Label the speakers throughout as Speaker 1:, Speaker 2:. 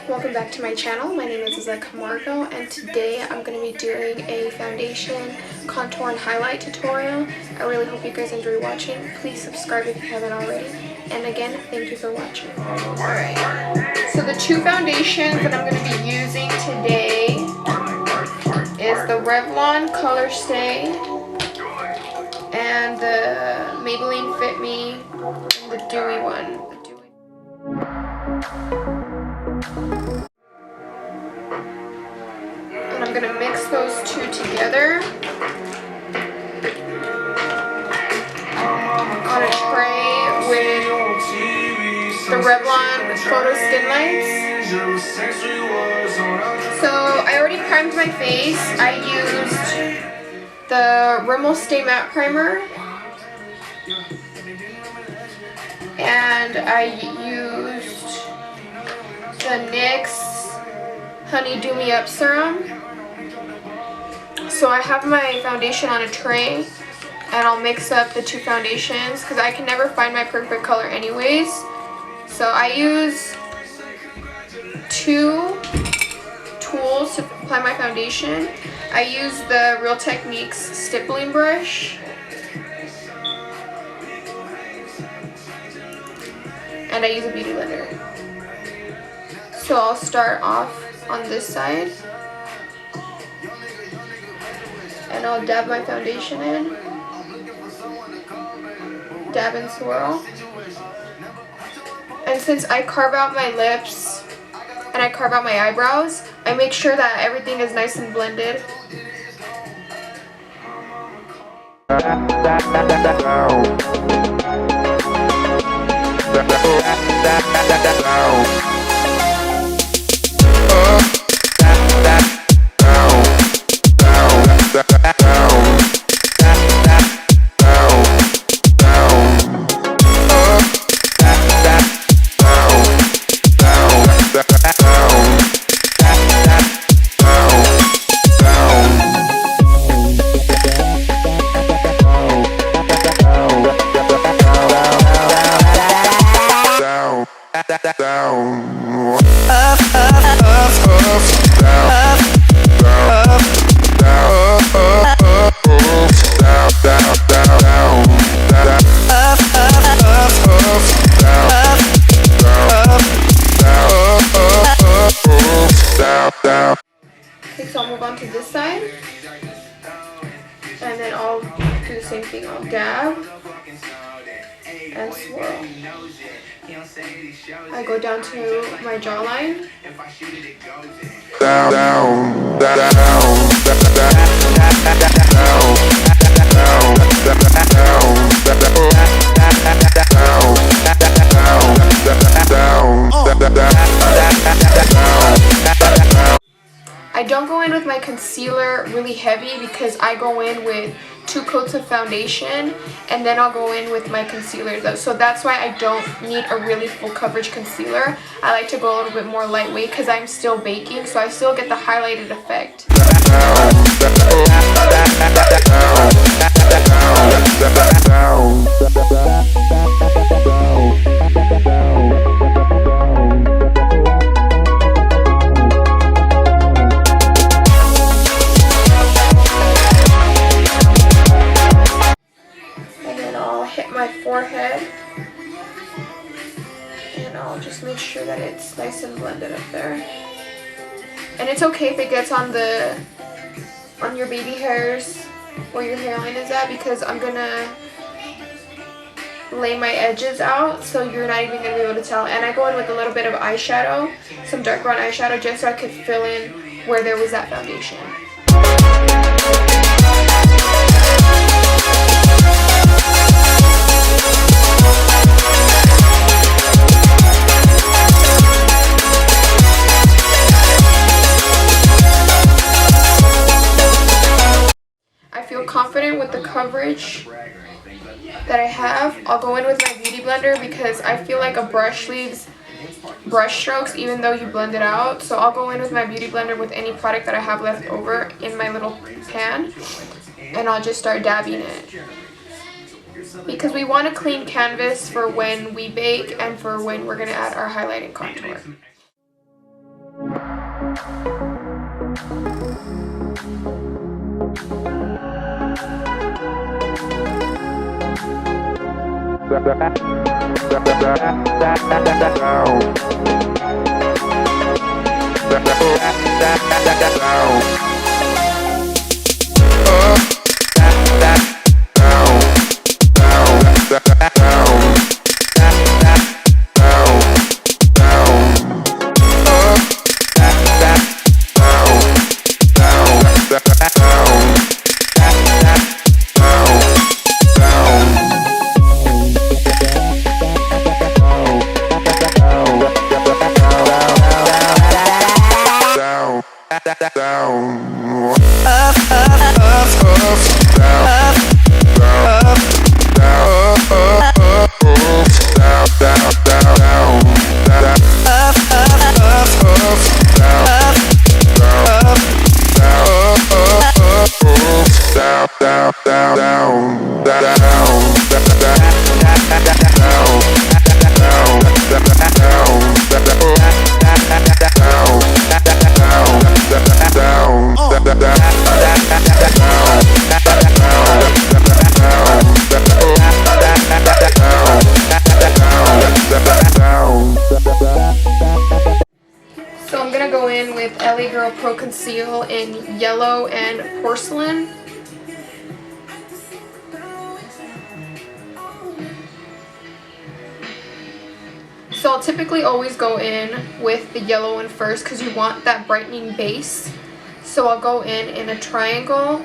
Speaker 1: Welcome back to my channel. My name is Camargo, and today I'm going to be doing a foundation, contour, and highlight tutorial. I really hope you guys enjoy watching. Please subscribe if you haven't already. And again, thank you for watching. Alright, so the two foundations that I'm going to be using today is the Revlon Color Stay and the Maybelline Fit Me, and the Dewy one. And I'm going to mix those two together on a tray with the Revlon Photo Skin Lights. So I already primed my face. I used the Rimmel Stay Matte Primer. And I used the NYX Honey Dew Me Up Serum. So I have my foundation on a tray, and I'll mix up the two foundations because I can never find my perfect color anyways. So I use two tools to apply my foundation. I use the Real Techniques stippling brush, and I use a beauty blender. So I'll start off on this side, and I'll dab my foundation in, dab and swirl. And since I carve out my lips and I carve out my eyebrows, I make sure that everything is nice and blended. Okay, so I'll move on to this side, and then I'll do the same thing. I'll dab and swirl. I go down to my jawline. I don't go in with my concealer really heavy because I go in with 2 coats of foundation, and then I'll go in with my concealer though. So that's why I don't need a really full coverage concealer. I like to go a little bit more lightweight because I'm still baking, so I still get the highlighted effect. My forehead, and I'll just make sure that it's nice and blended up there. And it's okay if it gets on your baby hairs where your hairline is at, because I'm gonna lay my edges out so you're not even gonna be able to tell. And I go in with a little bit of eyeshadow, some dark brown eyeshadow, just so I could fill in where there was that foundation. Confident with the coverage that I have. I'll go in with my beauty blender because I feel like a brush leaves brush strokes even though you blend it out. So I'll go in with my beauty blender with any product that I have left over in my little pan, and I'll just start dabbing it. because we want a clean canvas for when we bake and for when we're going to add our highlight and contour. So I'm gonna go in with LA Girl Pro Conceal in yellow and porcelain. So I'll typically always go in with the yellow one first because you want that brightening base. So I'll go in a triangle,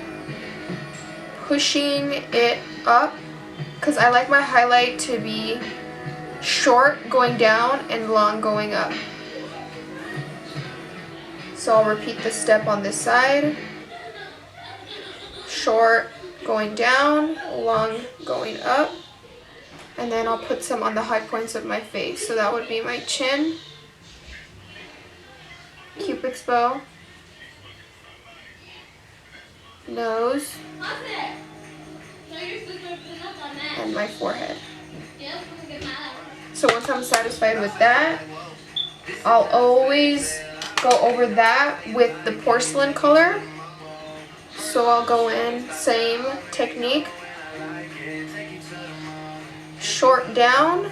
Speaker 1: pushing it up because I like my highlight to be short going down and long going up. So I'll repeat the step on this side. Short going down, long going up. And then I'll put some on the high points of my face. So that would be my chin, Cupid's bow, nose, and my forehead. So once I'm satisfied with that, I'll always go over that with the porcelain color. So I'll go in, same technique, short down,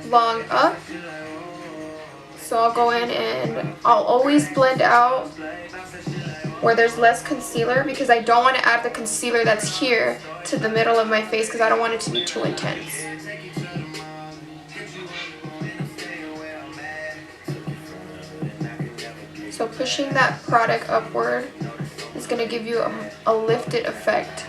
Speaker 1: long up. So I'll go in and I'll always blend out where there's less concealer because I don't want to add the concealer that's here to the middle of my face because I don't want it to be too intense. So pushing that product upward is going to give you a lifted effect.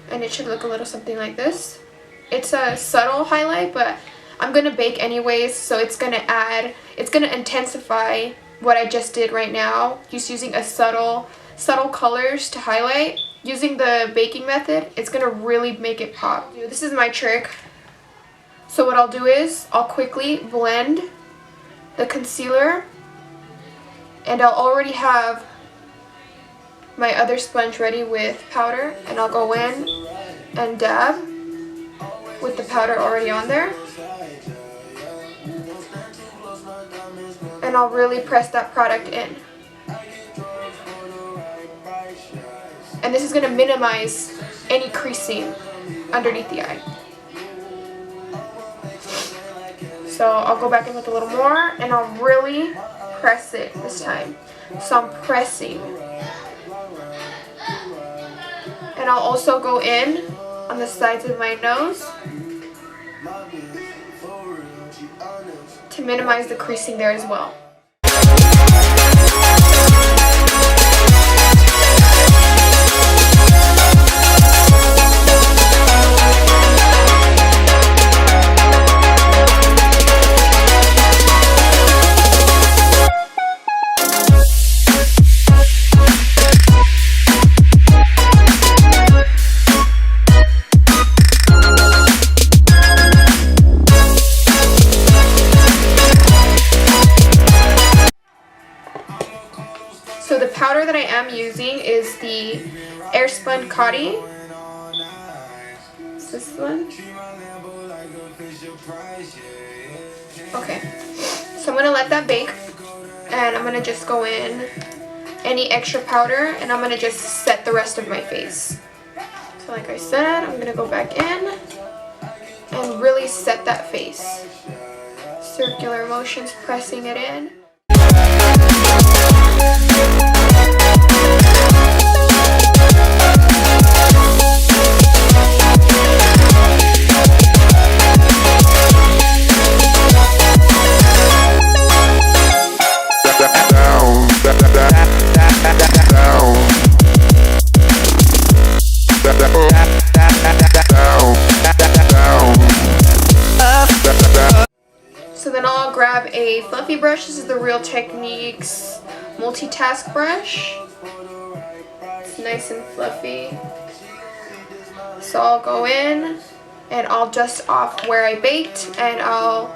Speaker 1: And it should look a little something like this. It's a subtle highlight, but I'm gonna bake anyways, so it's gonna intensify what I just did right now, just using a subtle colors to highlight. Using the baking method, it's gonna really make it pop. This is my trick. So what I'll do is I'll quickly blend the concealer, and I'll already have my other sponge ready with powder, and I'll go in and dab with the powder already on there, and I'll really press that product in. And this is going to minimize any creasing underneath the eye. So I'll go back in with a little more, and I'll really press it this time. So I'm pressing. And I'll also go in on the sides of my nose to minimize the creasing there as well. So the powder that I am using is the Airspun-Koty. Is this one? Okay. So I'm going to let that bake. And I'm going to just go in any extra powder. And I'm going to just set the rest of my face. So like I said, I'm going to go back in and really set that face. Circular motions, pressing it in. So then I'll grab a fluffy brush. This is the Real Techniques multitask brush. It's nice and fluffy. So I'll go in and I'll dust off where I baked and I'll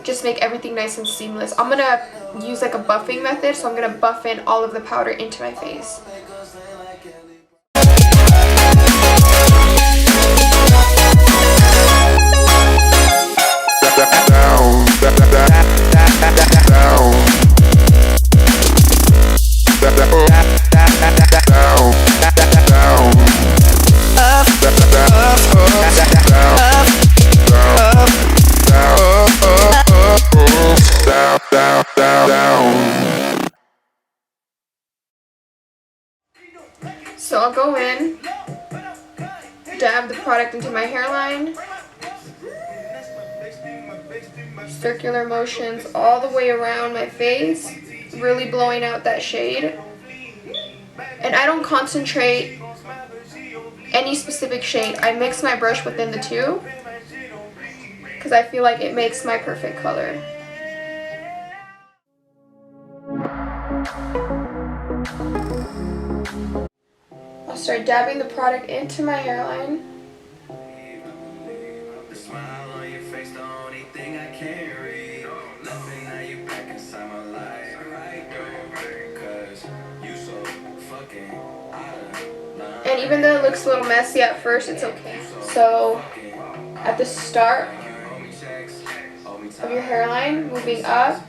Speaker 1: just make everything nice and seamless. I'm gonna use like a buffing method, so I'm gonna buff in all of the powder into my face. So I'll go in, dab the product into my hairline, circular motions all the way around my face, really blowing out that shade. And I don't concentrate any specific shade. I mix my brush within the two because I feel like it makes my perfect color. I'll start dabbing the product into my hairline. And even though it looks a little messy at first, it's okay. So at the start of your hairline, moving up,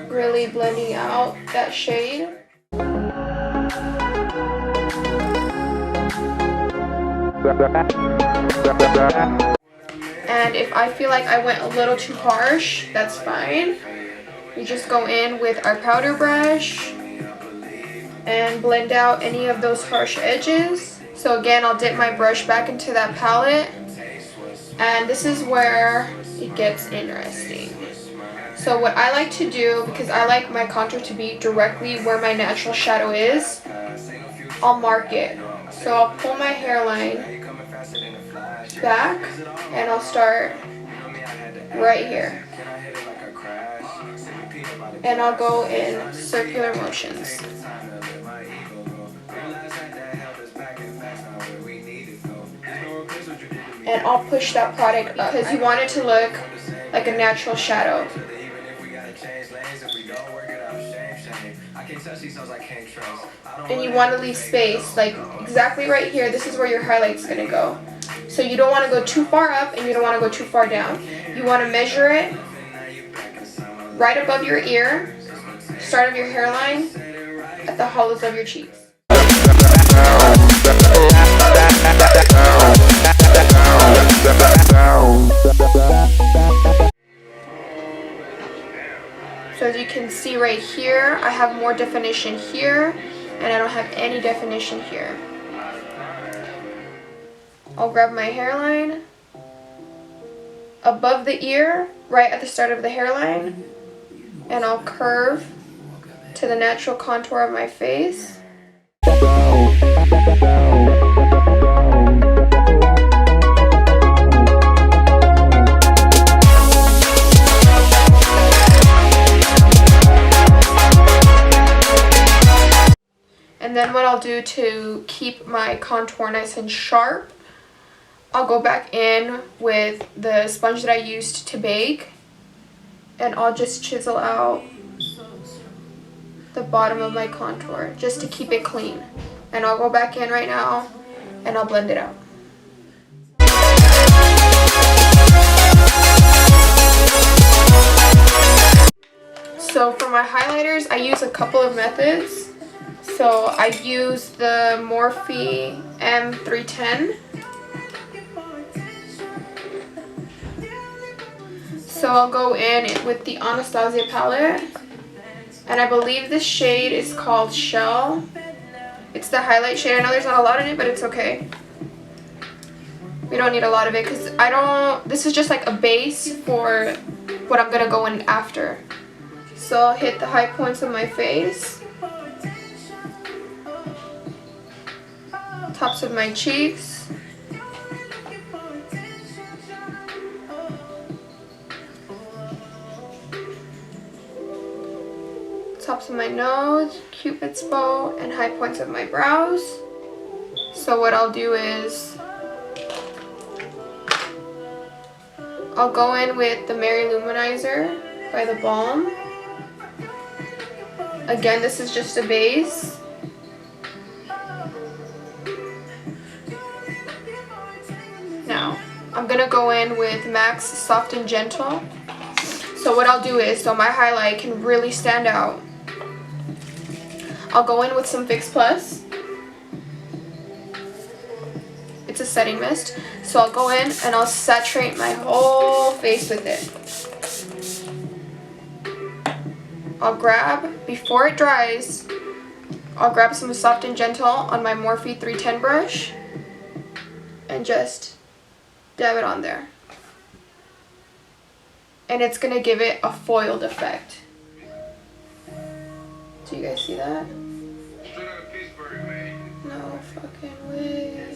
Speaker 1: really blending out that shade. And if I feel like I went a little too harsh, that's fine. We just go in with our powder brush and blend out any of those harsh edges. So again, I'll dip my brush back into that palette. And this is where it gets interesting. So what I like to do, because I like my contour to be directly where my natural shadow is, I'll mark it. So I'll pull my hairline back and I'll start right here. And I'll go in circular motions. And I'll push that product up because you want it to look like a natural shadow. And you want to leave space, like exactly right here. This is where your highlight's going to go. So you don't want to go too far up and you don't want to go too far down. You want to measure it right above your ear, start of your hairline, at the hollows of your cheeks. So as you can see right here, I have more definition here, and I don't have any definition here. I'll grab my hairline above the ear, right at the start of the hairline, and I'll curve to the natural contour of my face. And then what I'll do to keep my contour nice and sharp, I'll go back in with the sponge that I used to bake, and I'll just chisel out the bottom of my contour just to keep it clean. And I'll go back in right now and I'll blend it out. So for my highlighters, I use a couple of methods. So I use the Morphe M310. So I'll go in with the Anastasia palette. And I believe this shade is called Shell. It's the highlight shade. I know there's not a lot in it, but it's okay. We don't need a lot of it because this is just like a base for what I'm going to go in after. So I'll hit the high points of my face, tops of my cheeks, tops of my nose, Cupid's bow, and high points of my brows. So what I'll do is I'll go in with the Mary-Lumanizer by TheBlam. Again, this is just a base. Now, I'm going to go in with MAC's Soft and Gentle. So what I'll do is, so my highlight can really stand out, I'll go in with some Fix Plus. It's a setting mist. So I'll go in and I'll saturate my whole face with it. I'll grab, before it dries, I'll grab some Soft and Gentle on my Morphe 310 brush and just dab it on there. And it's going to give it a foiled effect. Do you guys see that? No fucking way.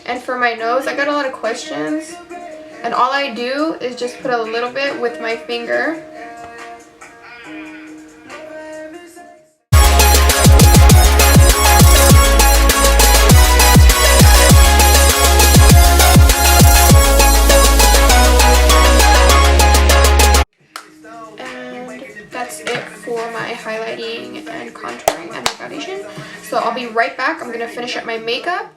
Speaker 1: And for my nose, I got a lot of questions. And all I do is just put a little bit with my finger. And that's it for my highlighting and contouring and my foundation. So I'll be right back. I'm going to finish up my makeup.